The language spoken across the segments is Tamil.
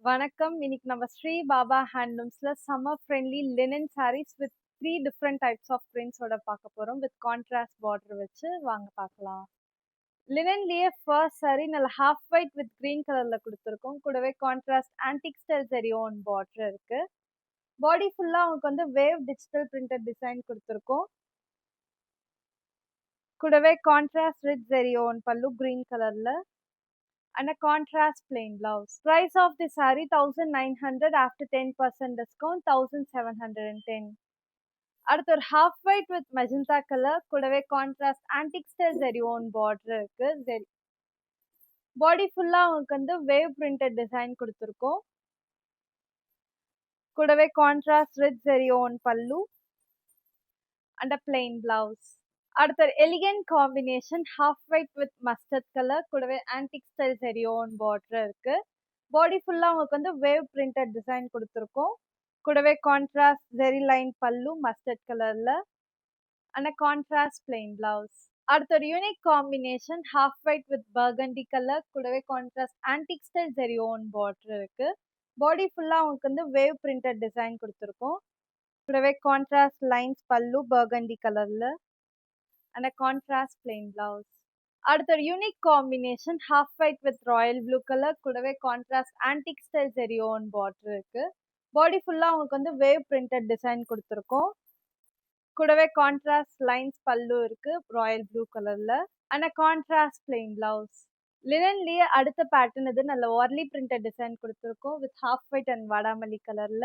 வணக்கம். இன்னைக்கு நம்ம ஸ்ரீ பாபா ஹேண்ட்லூம்ஸ்ல summer friendly linen saris with 3 different types of பிரிண்ட்ஸோட பார்க்க போறோம். வித் கான்ட்ராஸ்ட் பார்டர் வச்சு வாங்க பார்க்கலாம். லினன்லயே ஃபர்ஸ்ட் சாரி நல்ல ஹாஃப் ஒயிட் வித் கிரீன் கலர்ல கொடுத்துருக்கோம். கூடவே contrast antique style zari own border இருக்கு. பாடி ஃபுல்லா உங்களுக்கு வந்து வேவ் டிஜிட்டல் பிரிண்டட் டிசைன் கொடுத்துருக்கோம். கூடவே கான்ட்ராஸ்ட் வித் ஜரி ஓன் பல்லு கிரீன் கலர்ல and a contrast plain blouse. Price of the saree 1900 after 10% discount 1710. அடுத்து ஒரு half white with magenta color கூடவே contrast antique style zari own border இருக்கு. zari பாடி ஃபுல்லா உங்களுக்கு வந்து wave printed design கொடுத்துருக்கோம். கூடவே contrast with zari own pallu and a plain blouse. அடுத்த elegant combination half white with mustard color கூடவே antique style zari own border இருக்கு. பாடி ஃபுல்லா உங்களுக்கு வந்து வேவ் பிரிண்டட் டிசைன் கொடுத்துருக்கோம். கூடவே கான்ட்ராஸ்ட் ஜெரி லைன் பல்லு மஸ்டர்ட் கலர்ல அண்ட் கான்ட்ராஸ்ட் பிளெயின் பிளவுஸ். அடுத்த ஒரு unique combination half white with burgundy colour கூடவே கான்ட்ராஸ்ட் ஆன்டிக் ஸ்டைல் ஜெரி ஓன் பார்டர் இருக்கு. பாடி ஃபுல்லா உங்களுக்கு வந்து வேவ் பிரிண்டட் டிசைன் கொடுத்துருக்கோம். கூடவே கான்ட்ராஸ்ட் லைன்ஸ் பல்லு பர்கண்டி கலர்ல அண்ட் கான்ட்ராஸ்ட் பிளெயின் பிளவுஸ். அடுத்த ஒரு unique combination half white with Royal blue colour கூடவே கான்ட்ராஸ்ட் ஆன்டிக் ஸ்டைல் ஜெரி ஓன் பார்டர் இருக்கு. பாடி ஃபுல்லா உங்களுக்கு வந்து வேவ் பிரிண்டட் டிசைன் கொடுத்துருக்கோம். கூடவே கான்ட்ராஸ்ட் லைன்ஸ் பல்லு இருக்கு ராயல் ப்ளூ கலர்ல அண்ட் கான்ட்ராஸ்ட் பிளெயின் பிளவுஸ். லினன்லயே அடுத்த பேட்டர்ன் இது நல்ல வார்லி பிரிண்டட் டிசைன் கொடுத்துருக்கோம் வித் ஹாஃப் ஒயிட் அண்ட் வாடாமல்லி கலர்ல.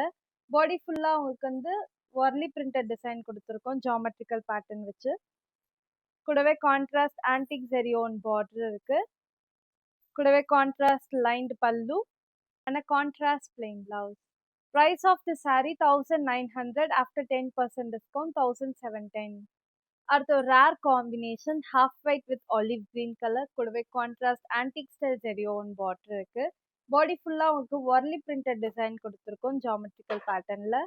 பாடி ஃபுல்லா உங்களுக்கு வந்து வார்லி பிரிண்டட் டிசைன் கொடுத்துருக்கோம் ஜாமெட்ரிக்கல் பேட்டர்ன் வச்சு. கூடவே கான்ட்ராஸ்ட் ஆன்டிக் ஜெரி ஓன் பார்டர் இருக்கு. கூடவே கான்ட்ராஸ்ட் லைன்ட் பல்லு and a contrast plain blouse. Price of the saree 1900 after 10% discount 1710. அடுத்து ஒரு rare combination half white with olive green color கூடவே contrast antique style zari own border இருக்கு. பாடி ஃபுல்லா உங்களுக்கு warli printed design கொடுத்துருக்கோம் geometrical patternல.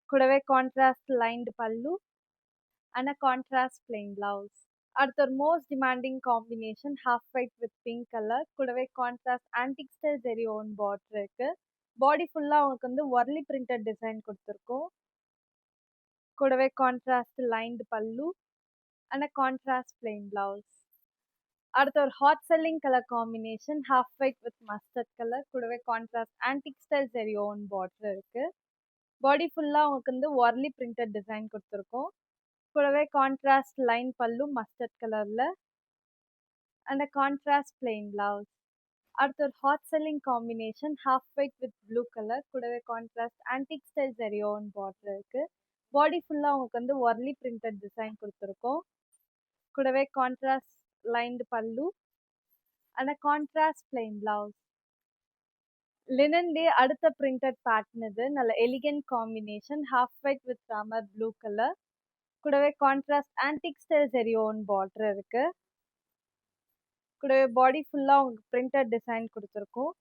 கூடவே contrast lined பல்லு and a contrast plain blouse. அடுத்து ஒரு most demanding combination half white with pink colour கூடவே கான்ட்ராஸ்ட் ஆன்டிக் ஸ்டைல் ஜெரி ஓன் பார்டர் இருக்கு. பாடி ஃபுல்லா உங்களுக்கு வந்து ஒர்லி பிரிண்டட் டிசைன் கொடுத்துருக்கோம். கூடவே கான்ட்ராஸ்ட் லைன்டு பல்லு அண்ட் கான்ட்ராஸ்ட் பிளெயின் பிளவுஸ். அடுத்து ஒரு hot selling colour combination half white with mustard colour கூடவே கான்ட்ராஸ்ட் ஆன்டிக் ஸ்டைல் ஜெரி ஓன் பார்டர் இருக்கு. பாடி ஃபுல்லா உங்களுக்கு வந்து ஒர்லி பிரிண்டட் டிசைன் கொடுத்துருக்கோம். கூடவே கான்ட்ராஸ்ட் லைன் பல்லு மஸ்டர்ட் கலர்ல and a contrast plain blouse. அடுத்து ஒரு hot selling combination half white with blue colour கூடவே கான்ட்ராஸ்ட் ஆன்டிக் ஸ்டைல் ஜெரி ஓன் பார்டர் இருக்கு. பாடி ஃபுல்லா உங்களுக்கு வந்து ஒர்லி பிரிண்டட் டிசைன் கொடுத்துருக்கோம். கூடவே கான்ட்ராஸ்ட் லைன்டு பல்லு and a contrast plain blouse. லினன்லயே அடுத்த பிரிண்டட் பேட்டர்ன் இது நல்ல elegant combination half white with Ramar blue colour கூடவே கான்ட்ராஸ்ட் ஆன்டிக் ஸ்டைல் ஜெரி ஓன் பார்டர் இருக்கு. கூடவே பாடி ஃபுல்லா உங்களுக்கு பிரிண்டட் டிசைன் கொடுத்துருக்கோம்.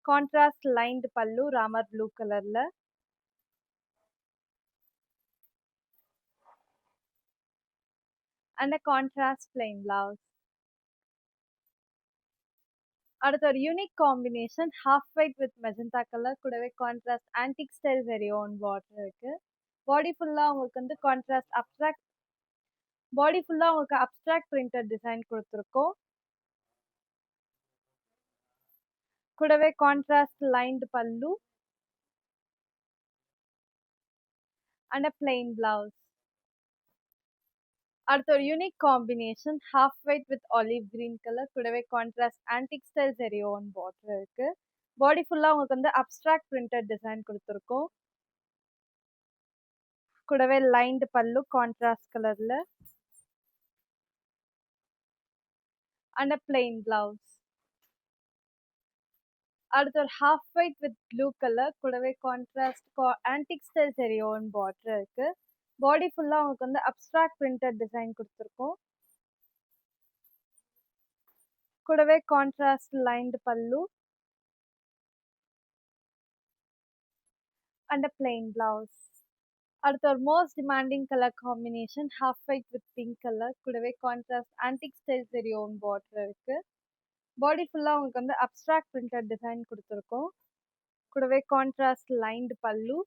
கான்ட்ராஸ்ட் லைன்டு பல்லு ராமர் ப்ளூ கலர்ல and a contrast plain blouse. அடுத்த ஒரு unique combination half white with magenta colour கூடவே கான்ட்ராஸ்ட் ஆன்டிக் ஸ்டைல் ஜெரி ஓன் பார்டர் இருக்கு. பாடி ஃபுல்லா உங்களுக்கு வந்து கான்ட்ராஸ்ட் பாடி ஃபுல்லா உங்களுக்கு அப்ட்ராக்ட் பிரிண்டட் டிசைன் கொடுத்துருக்கோம். கூடவே கான்ட்ராஸ்ட் லைன்டு பல்லு and a plain blouse. அடுத்த ஒரு unique combination half white with olive green colour கூடவே கான்ட்ராஸ்ட் ஆன்டிக் ஸ்டைல் ஜெரி ஓன் பார்டர் இருக்கு. பாடி ஃபுல்லா உங்களுக்கு வந்து அப்ட்ராக்ட் பிரிண்டட் டிசைன் கொடுத்துருக்கோம். கூடவே லைன்டு பல்லு கான்ட்ராஸ்ட் கலர்ல and a plain blouse. அடுத்து ஒரு half white with blue colour கூடவே கான்ட்ராஸ்ட் ஆன்டிக் ஸ்டைல் ஜெரி ஓன் பார்டர் இருக்கு. பாடி ஃபுல்லா உங்களுக்கு வந்து அப்ட்ராக்ட் பிரிண்டட் டிசைன் கொடுத்துருக்கோம். கூடவே கான்ட்ராஸ்ட் லைன்டு பல்லு and a plain blouse. அடுத்து ஒரு most demanding colour combination half white with pink colour கூடவே கான்ட்ராஸ்ட் ஆன்டிக் ஸ்டைல் சரி ஓன் பார்டர் இருக்கு. பாடி ஃபுல்லா உங்களுக்கு வந்து அப்ஸ்ட்ராக்ட் பிரிண்டட் டிசைன் குடுத்துருக்கோம். கூடவே கான்ட்ராஸ்ட் லைன்டு பல்லு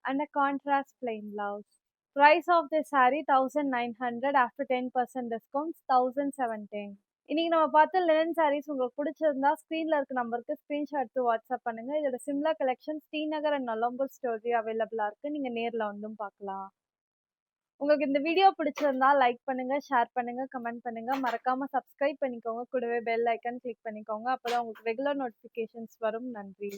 and a contrast plain blouse. Price of this saree 1900 after 10% discounts 1710. இன்னைக்கு நம்ம பார்த்த லினன் சாரீஸ் உங்களுக்கு பிடிச்சிருந்தா ஸ்க்ரீன்ல இருக்க நம்பருக்கு ஸ்க்ரீன்ஷாட் எடுத்து வாட்ஸ்அப் பண்ணுங்க. இதோட similar collection Srinagar and Nolambur ஸ்டோர்லயும் அவைலபிளா இருக்கு. நீங்க நேர்ல வந்தும் பார்க்கலாம். உங்களுக்கு இந்த வீடியோ பிடிச்சிருந்தா லைக் பண்ணுங்க, ஷேர் பண்ணுங்க, கமெண்ட் பண்ணுங்க. மறக்காம சப்ஸ்கிரைப் பண்ணிக்கோங்க. கூடவே பெல் ஐக்கான் கிளிக் பண்ணிக்கோங்க. அப்பதான் உங்களுக்கு ரெகுலர் நோட்டிஃபிகேஷன்ஸ் வரும். நன்றி.